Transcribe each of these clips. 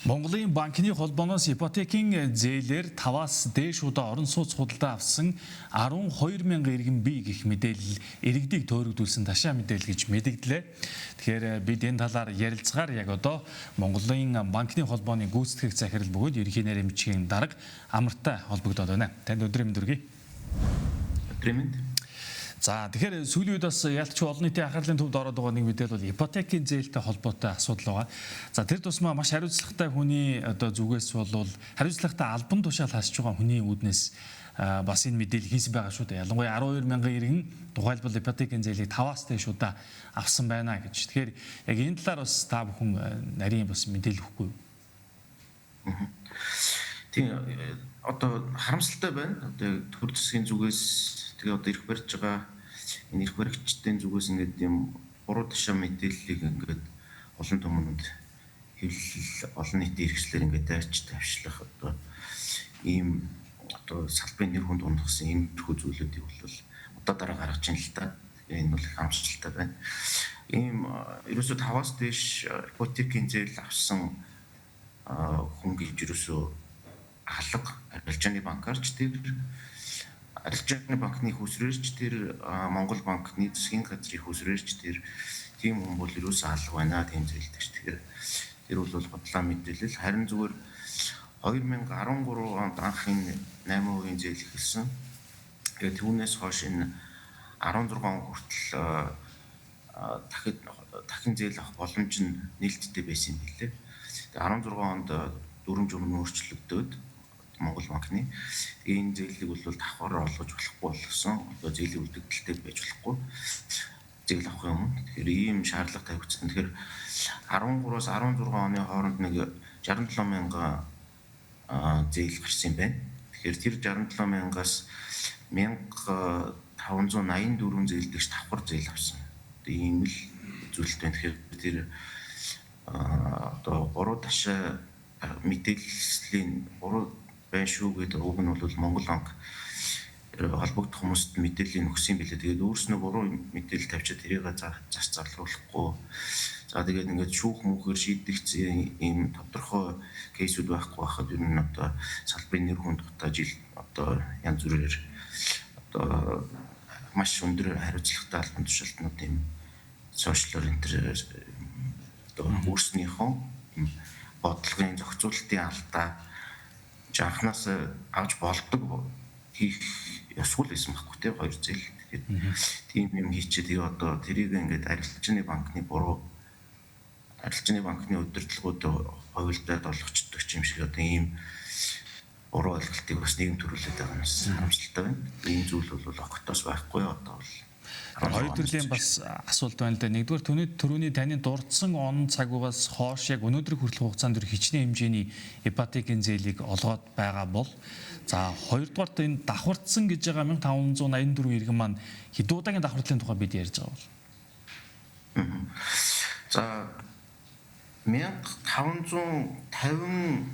Монголын банкны холбооноос ипотекийн зээлээр 5-аас дээш удаа орон сууц худалдаа авсан 12,000 иргэн бий гэх мэдээлэл иргэдийг төөрөгдүүлсэн ташаа мэдээлэл гэж мэдэгдлээ. Тэгэхээр бид энэ талаар ярилцгаар яг одоо Монголын банкны холбооны гүйцэтгэх захирал бөгөөд ерөнхий нарийн бичгийн дарга Амартай холбогдоод байна. Танд өдрийн мэнд хүргэе. Өдрийн мэнд. За тэгэхээр сүүлийн үед бас ялч олон нийтийн анхаарлын төвд ороод байгаа нэг мэдээлэл бол ипотекийн зээлтэй холбоотой асуудал байгаа. За тэр тусмаа маш хариуцлагатай хүний одоо зүгээс бол хариуцлагатай албан тушаал хасж байгаа хүний үүднээс бас энэ мэдээлэл хийсэн байгаа шүү дээ. Ялангуяа 12,000 иргэн тухайлбал ипотекийн зээлийг 5-аас дээш удаа авсан байна гэж. Тэгэхээр яг энэ талаар бас та бүхэн нарийн бас мэдээлэл өгөхгүй юу? Тийм одоо харамсалтай байна. Одоо төр засгийн зүгээс тэгээ одоо ирэх барьж байгаа энэ ирэх баригчдын зүгээс ингээд юм буруу ташаа мэдээллийг ингээд олон түмэнд хэвлэл олон нийтийн хэрэгслэр ингээд дайрч тавьшлах одоо ийм одоо салбарын нэр хүнд ундгсан ийм төрхөө зүйлүүдийг бол одоо дараа гаргаж ийн л та. Энэ бол их харамсалтай байна. Ийм ерөөсөө 5-аас дээш ипотекийн зээл авсан хүн гэж ерөөсөө алга арилжааны банкарч тэр арилжааны банкны хүсрээрч тэр Монгол банкны засгийн газрын хүсрээрч тэр тийм хүн бол ерөөсөө алга байна тийм зээлдэгч. Тэгэхээр тэр бол бодлоо мэдээлэл харин зүгээр 2013 онд анхын 8% зээл эхэлсэн. Тэгээд түүнээс хойш энэ 16 он хүртэл дахин зээл авах боломж нь нээлттэй байсан юм билээ. Тэгээд 16 онд дүрм журам өөрчлөгдөөд Монгол банкны энэ зээлийг бол давхар олгож болохгүй болсон. Одоо зээлийн үлдэгдэлтэй байж болохгүй. Зээл авах юм. Тэгэхээр ийм шаардлага тавигдсан. Тэгэхээр 13-аас 16 оны хооронд нэг 67,000 зээл гарсан юм байна. Тэгэхээр тэр 67,000-аас 1,584 зээлдэгч давхар зээл авсан. Ийм л зүйлтэй. Тэгэхээр тэр одоо буруу ташаа мэдээллийн буруу байна шүү гэдэг үг нь бол Монгол банк холбогдох хүмүүст мэдээллийн өгсөн билээ. Тэгээд өөрснөө буруу мэдээлэл тавьчаад тэрийг зас зарлуулахгүй. За тэгээд ингээд шүүх мөхөөр шийдэгдсэн ийм тодорхой кейсүүд байхгүй байхад ер нь одоо салбарын нэр хүнд дутаа жил одоо янз бүрээр одоо маш өндөр хариуцлагатай албан тушаалтнууд ийм сошиал интернет одоо өөрснийхөө бодлогын зохицуулалтын алдаа анханаас авч болдог хийх ёсгүй байсан байхгүй тийм хоёр зээл. Тэгэхээр тийм юм хийчихэд одоо тэрийг ингээд арилжааны банкны буруу арилжааны банкны удирдлагууд хувилдаад олгочдөг юм шиг одоо ийм буруу ойлголтыг бас нийгэм төрүүлээд байгаа нь харамсалтай байна. Ийм зүйл бол огтоос байхгүй одоо бол хоёр төрлийн бас асуулт байна л да. Нэгдүгээр түрүүний таны дурдсан он цагуугаас хойш яг өнөөдрийн хүртэлх хугацаанд хичнээн хэмжээний ипотекийн зээлийг олгоод байгаа бол за хоёрдугаарт энэ давхардсан гэж байгаа 1,584 иргэн маань хэдэн удаагийн давхардлын тухай бид ярьж байгаа бол. За 1550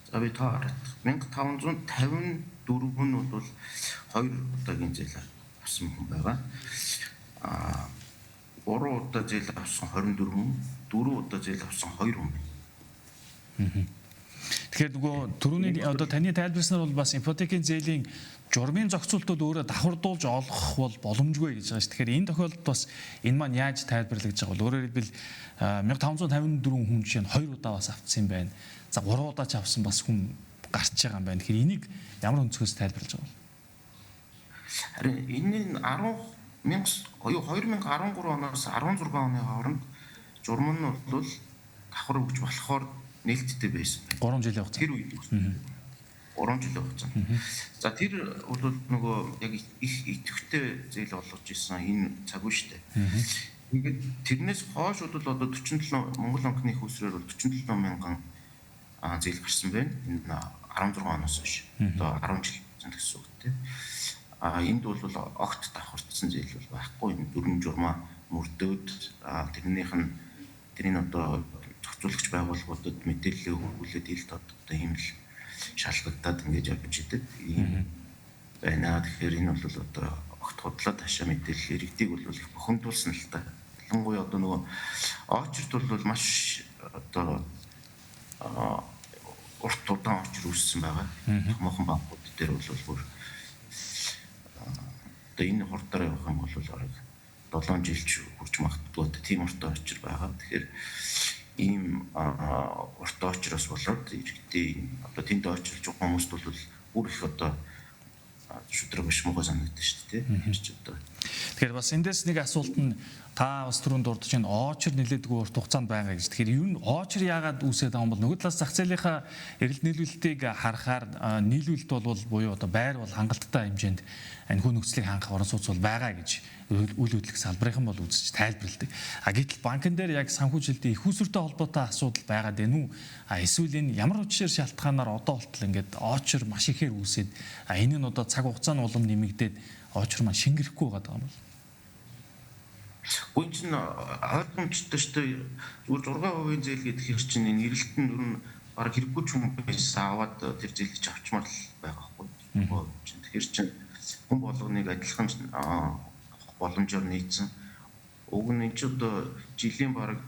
за би таарах 1554 нь бол 2 удаагийн зээл авсан хүн байгаа. 3 удаа зээл авсан 24 хүн, 4 удаа зээл авсан 2 хүн байна. Тэгэхээр нөгөө түрүүний одоо таны тайлбарснаар бол бас ипотекийн зээлийн журмын зохицуултууд өөрөө давхардуулж олгох бол боломжгүй гэж байгаа шүү. Тэгэхээр энэ тохиолдолд бас энэ маань яаж тайлбарлагдж байгаа бол өөрөөр хэлбэл 1,554 хүн жишээ нь 2 удаа бас авцсан юм байна. За 3 удаа ч авсан бас хүн гарч байгаа юм байна. Тэгэхээр энийг ямар өнцгөөс тайлбарлаж байгаа вэ? Харин энэ 2013 оноос 16 оны хооронд журам нь бол давхар өгч болохоор нээлттэй байсан. 3 жилийн хугацаа. Тэр үед 3 жилийн хугацаа. За тэр бол нөгөө яг их идэвхтэй зээл олгож исэн энэ цаг үе шүү дээ. Ингээд тэрнээс хойш бол одоо 47 Монгол банкны хүсрээр бол 47,000 зээл гарсан байна. Энэ 16 оноос хойш. Одоо 10 жил гэсэн үг тийм. Энд бол огт давхардсан зээл бол байхгүй. Энэ дүрм журмаа мөрдөөд тэрний одоо зохицуулагч байгууллагуудад мэдээлэл өгүүлээд ил тод одоо ийм л шалгагдаад ингэж явж идэг ийм байна. Тэгэхээр энэ бол одоо огт худлаа ташаа мэдээлэл иргэдийг бол их бухимдуулсан л та. Ялангуяа одоо нөгөө очерт бол маш одоо урт удаан очир үүссэн байгаа. Томоохон банкуд дээр бол бүр одоо энэ хурдаар явах юм бол арай 7 жил ч хүрч магадгүй тийм уртаа очир байгаа. Тэгэхээр ийм уртаа очроос болоод иргэдийн одоо тэнд очилж байгаа хүмүүст бол бүр их одоо шудраг биш мохоо санагдаж шүү дээ. Тэгэхээр бас эндээс нэг асуулт нь та бас түрүүнд дурдж байна. Очр нэлээдгүй урт хугацаанд байгаа гэж. Тэгэхээр юу н очр яагаад үүсээд байгаа юм бол нөгөө талаас зах зээлийнхаа эргэлт нийлүүлэлтийг харахаар нийлүүлэлт бол буюу одоо байр бол хангалттай хэмжээнд энэ хүн нөхцөлийг хангах орон сууц бол байгаа гэж үйл хөдлөх салбарынхан бол үзэж тайлбарладаг. Гэтэл банкн дээр яг санхүүжилтийн их усүртэй холбоотой асуудал байгаад байна уу? Эсвэл энэ ямар учраар шалтгаанаар одоо болтол ингээд очр маш ихээр үүсээд энэ нь одоо цаг хугацааны улам нэмэгдээд очр маань шингэрэхгүй байгаа юм бол. Гүн чинь ойлгомжтой шүү дээ. Зүгээр 6% зээл гэдэг хэр чинь энэ эрэлт нь ер нь баг хэрэггүй ч юм байсан аваад тэр зээлийг ч авчмаар л байгаа байхгүй. Тэгэхээр чинь хүн болгоныг адилхан боломжоор нийцсэн. Уг нь ч одоо жилийн баг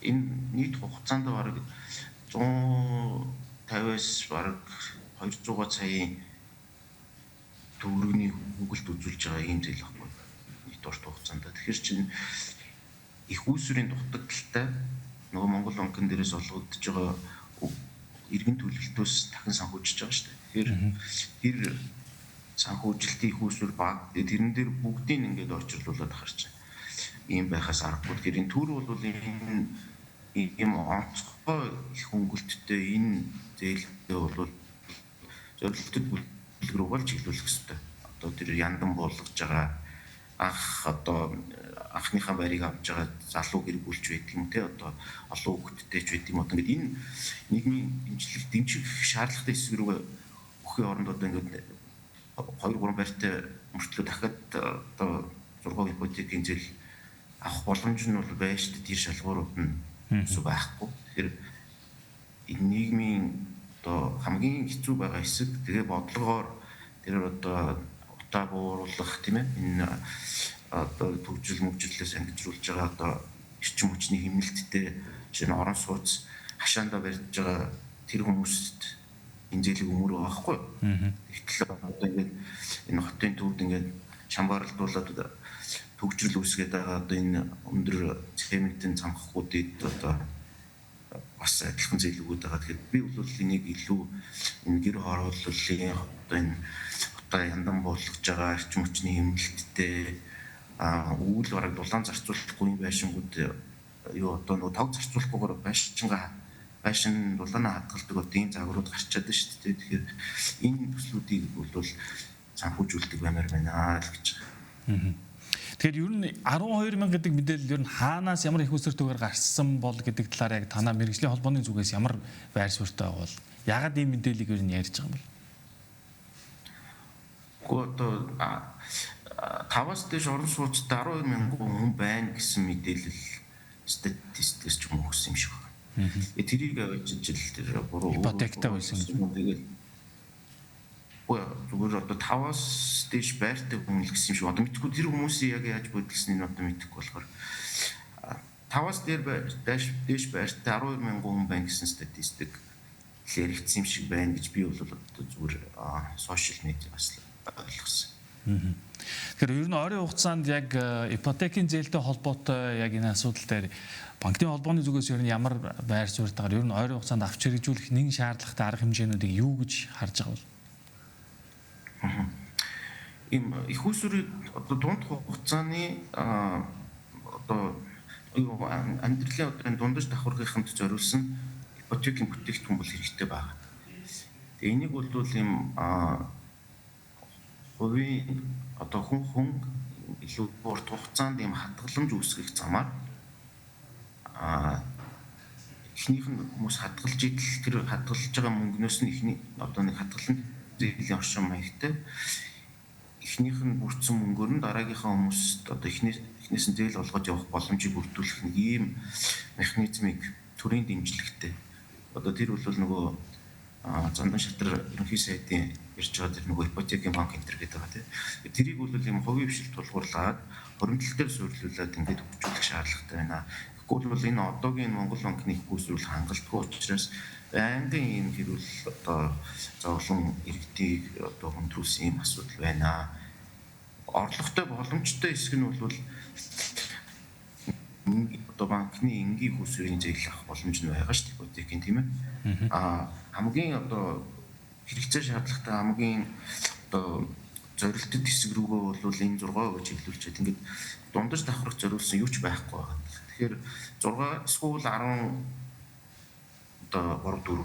энэ нийт хугацаанд баг 150-аас баг 200 саяын төгрөгийн хөнгөлт үзүүлж байгаа юм зээл байхгүй. Урт хугацаанд. Тэгэхээр чинь их үүсвэрийн дутагдaltaй нөгөө Монгол банкн дээрээс олгогдож байгаа иргэн төлөлтөөс дахин санхүүжиж байгаа шүү дээ. Тэгэхээр тэр санхүүжилтийн их үүсвэр баг тэрэн дээр бүгдийг ингээд очирлуулад харж байна. Ийм байхаас аргагүй. Тэгэхээр энэ төр бол энэ ийм онцгой их хөнгөлттэй энэ зээлтэй бол зорилттой бүлэг рүү болж чиглүүлэх хэрэгтэй. Одоо тэр яндан буулгаж байгаа анхныхаа байрыг авч байгаа залуу гэргүүлж байдаг юм те одоо олон хүүхэдтэй ч байдаг юм одоо ингээд энэ нийгмийн дэмжих шаардлагатай хэсэг рүү өхийн оронд одоо ингээд 2-3 байртай мөртлөө дахиад одоо 6 ипотекийн зээл авах боломж нь бол байна шүү дээ. Тэр шалгуурууд нь зүг байхгүй. Тэгэхээр энэ нийгмийн одоо хамгийн хэцүү байгаа хэсэг тэгээ бодлогоор тэр одоо утаа бууруулах тийм ээ энэ одоо төвжил мөвжлээс ангижруулж байгаа одоо эрчим хүчний хэмнэлттэй шинэ орон сууц хашаандаа барьж байгаа тэр хүмүүст энэ зээлийг өмөрөө авахгүй. Тэгтэл одоо ингээд энэ хотын төвд ингээд шамбаарлуулаад төгжрөл үүсгээд байгаа одоо энэ өндөр цементийн цамхгуудыг одоо бас адилхан зээлгүүд байгаа. Тэгэхээр би бол энийг илүү энэ гэр хорооллын одоо энэ одоо яндан буулгаж байгаа эрчим хүчний хэмнэлттэй үйл бараг дулаан зарцуулахгүй юм байшингууд юу одоо нөгөө тав зарцуулахгүйгээр байшин дулаанаа хадгалдаг одоо ийм загварууд гарч чадсан шүү дээ. Тэгэхээр энэ төслүүдийг бол санхүүжүүлдэг баймаар байна л гэж. Тэгэхээр ер нь 12,000 гэдэг мэдээлэл ер нь хаанаас ямар их усүртэйгээр гарсан бол гэдэг талаар яг танаа мэргэжлийн холбооны зүгээс ямар байр суурьтай байгаа бол ягаад ийм мэдээллийг ер нь ярьж байгаа юм бол? Одоо 5-аас дээш орон сууцтай 12,000 хүн байна гэсэн мэдээлэл статистикээс ч юм уу өгсөн юм шиг байна. Тэрийг авчиж л тэр буруу ипотектэй байсан юм. Тэгээд зүгээр одоо 5-аас дээш байртай хүн л гэсэн юм шиг. Одоо мэдгүй тэр хүмүүсийн яг яаж бодлосныг нь одоо мэдэхгүй болохоор 5-аас дээш байртай 12,000 хүн байна гэсэн статистик хэрэгцсэн юм шиг байна гэж би бол одоо зүгээр сошиал медиас ойлгосон. Тэгэхээр ер нь ойрын хугацаанд яг ипотекийн зээлтэй холбоотой яг энэ асуудал дээр банкны холбооны зүгээс ер нь ямар байр суурьтайгаар ер нь ойрын хугацаанд авч хэрэгжүүлэх нэгэн шаардлагатай арга хэмжээнүүдийг юу гэж харж байгаа бол? Им их усүрийн одоо дунд хугацааны одоо амьдралын одоо дундаж давхаргахынд зориулсан ипотекийн бүтээгдэхүүн бол хэрэгтэй байна. Тэгээ энийг бол им хувийн одоо хүн илүү урт хугацаанд ийм хадгаламж үүсгэх замаар эхнийх нь хүмүүс хадгалж идэл тэр хадгалж байгаа мөнгнөөс нь эхний одоо нэг хадгалан зээлийн оршин маягтай эхнийх нь бүрдсэн мөнгөөр нь дараагийнхаа хүмүүст одоо эхнээс нь зээл олгож явах боломжийг бүрдүүлэх нэг ийм механизмыг төрийн дэмжлэгтэй одоо тэр бол нөгөө зандан шатрар ерөнхий сайдын ирж байгаа тэр нөгөө ипотекийн банк энтер гэдэг байгаа тийм. Тэрийг бол юм хувийн хвшилт тулгуурлаад хоригдлол дээр суйрлуулад ингээд хөгжүүлэх шаардлагатай байна. Тэгвэл бол энэ одоогийн Монгол банкны их усрүүл хангалтгүй учраас байнгын ийм хэрүүл одоо зовлон иргэдийг одоо хүндрүүлсэн ийм асуудал байна. Орлоготой боломжтой хэсэг нь бол одоо банкны энгийн усрын зээл авах боломж нь байгаа шүү дээ, ипотекийн тийм ээ. Хамгийн одоо хэрэгцээ шаардлагатай хамгийн одоо зорилттой хэсэг рүүгээ бол энэ 6% чиглүүлчихэд ингээд дундаж давхрах зориулсан юу ч байхгүй байна. Тэгэхээр 6 эсвэл 10 одоо 3 4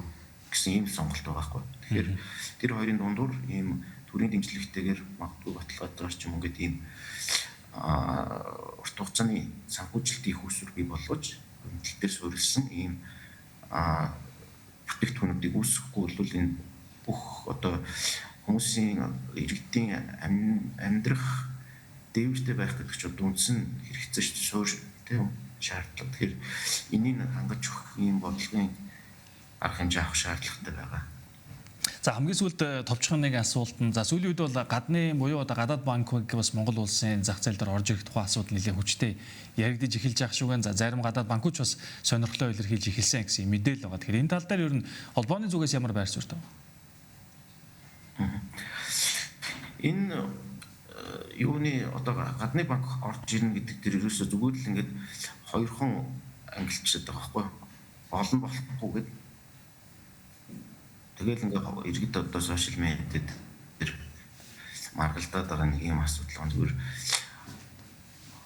гэсэн ийм сонголт байгаа байхгүй. Тэгэхээр тэр хоёрын дундуур ийм төрийн дэмжлэгтэйгээр магадгүй баталгаажгаар ч юм ингээд ийм урт хугацааны санхүүжилтийн их усүр бий болгож хөндлөлт дээр суурилсан ийм бүтээгдэхүүнүүдийг үүсгэхгүй бол энэ бүх одоо хүмүүсийн иргэдийн амьдрах дээвэртэй байх гэдэг чинь үндсэн хэрэгцээ суурь тийм шаардлага. Тэгэхээр энийг хангаж өгөх ийм бодлогын арга хэмжээ авах шаардлагатай байгаа. За хамгийн сүүлд товчхон нэг асуулт нь за сүүлийн үед бол гадны буюу одоо гадаад банкуд бас Монгол улсын зах зээл дээр орж ирэх тухай асуудал нэлээд хүчтэй яригдж эхэлж байгаа шүүгэн за зарим гадаад банкуч бас сонирхлоо илэрхийлж эхэлсэн гэсэн мэдээлэл байгаа. Тэгэхээр энэ тал дээр ер нь холбооны зүгээс ямар байр суурь тав? Энэ юуны одоо гадны банк орж ирнэ гэдэг дээр ерөөсөө зүгээр л ингээд хоёрхан ангилчаад байгаа байхгүй болно болохгүй гэдэг. Тэгэл ингээд иргэд одоо сошиал медиад тэр маргалдаад байгаа нэг юм асуудал зүгээр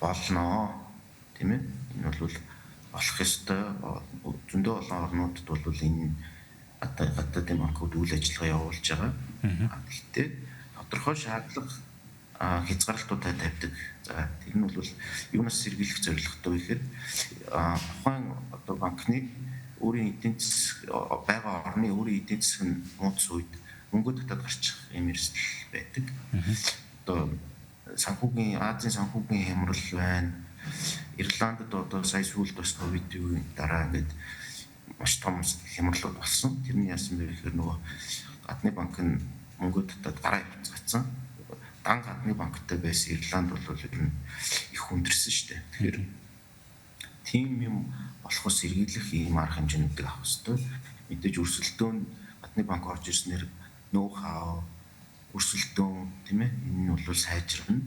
болно тийм ээ. Энэ бол болох ёстой зөндөө олон орнуудад бол энэ гадаадын банкуд үйл ажиллагаа явуулж байгаа. Гэхдээ тодорхой шаардлага хязгаарлалтуудаа тавьдаг. За тэр нь бол юунаас сэргийлэх зорилготой вэ гэхээр тухайн одоо банкны өөрийн эдийн засаг байгаа орны өөрийн эдийн засаг нь муудс үед мөнгө татаад гарчих юм эрсдэл байдаг. Одоо санхүүгийн Азийн санхүүгийн хямрал байна. Ирландд одоо сая сүүлд бас ковидын дараа ингээд маш том хямралууд болсон. Тэрний яасан бэ гэхээр нөгөө гадны банк нь мөнгө татаад гараа явуулсан. Дан гадны банктай байсан Ирланд бол ер нь их хүндэрсэн шүү дээ. Тэгэхээр тийм юм болохоос сэргийлэх ийм арга хэмжээнүүдийг авах хэрэгтэй. Мэдээж өрсөлдөөн гадны банк орж ирснээр ноу хау өрсөлдөөн тийм ээ энэ нь бол сайжрна.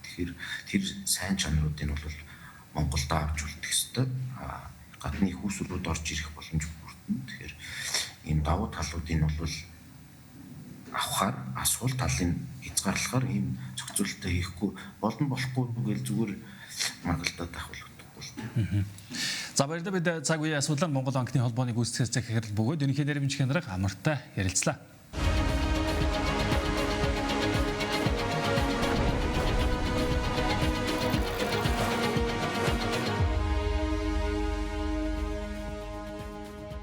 Тэгэхээр тэр сайн чанаруудыг бол Монголд авч үлдэх хэрэгтэй. Гадны их усрууд орж ирэх боломж бүрдэнэ. Тэгэхээр ийм давуу талуудыг бол авахаар асуул талын хязгаарлахаар ийм зохицуулалтаа хийхгүй болон болохгүй гэж зүгээр маргалдаад авах болохгүй. За баярлалаа бид цаг үеийн асуудлаар Монгол банкны холбооны гүйцэтгэгч захирал бөгөөд ерөнхий нэрмжийн хянарга амартай ярилцлаа.